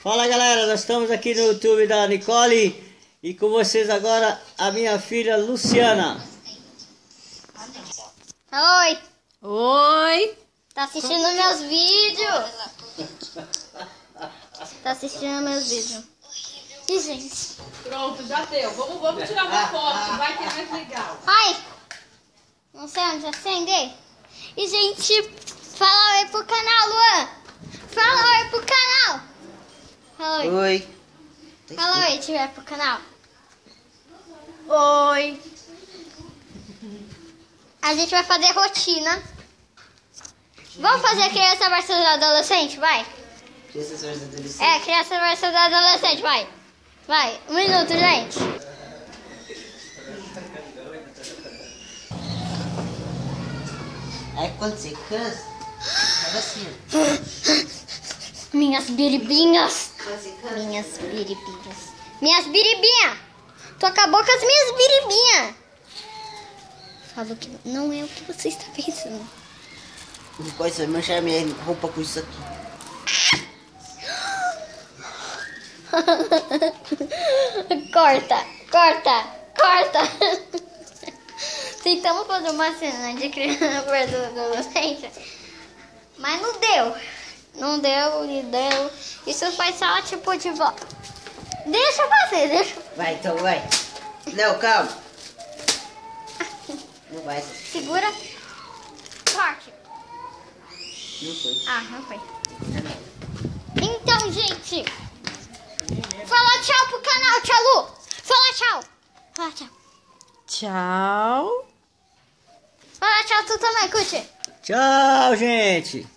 Fala galera, nós estamos aqui no YouTube da Nicole e com vocês agora a minha filha Luciana. Oi! Oi! Tá assistindo meus vídeos? Tá assistindo meus vídeos. Ih, gente. Pronto, já deu. Vamos tirar uma foto, que vai ter mais legal. Ai! Não sei onde acender. E, gente, fala oi pro canal, Luan. Fala oi pro canal. Fala oi. Oi. Fala oi, tiver pro canal. Oi! A gente vai fazer rotina. Vamos fazer criança versus adolescente, vai? Crianças versus adolescentes. É, criança versus adolescente, vai. Vai, 1 minuto, gente. Aí quando você cansa, faz assim. Minhas biribinhas. Quando você cansa. Minhas biribinhas. Minhas biribinhas. Tu acabou com as minhas biribinhas. Falo que não é o que você está pensando. Não pode manchar minha roupa com isso aqui. Corta, corta, corta. Tentamos fazer uma cena de criança perto do adolescente, mas não deu. Não deu e deu. Isso foi só tipo de volta. Deixa eu fazer, deixa. Vai, então vai. Não, calma. Não vai. Segura. Corte. Não foi. Ah, não foi. Então, gente. Fala tchau pro canal, tchau, Lu. Fala tchau. Fala tchau. Tchau! Fala tchau, tu também, curte. Tchau, gente.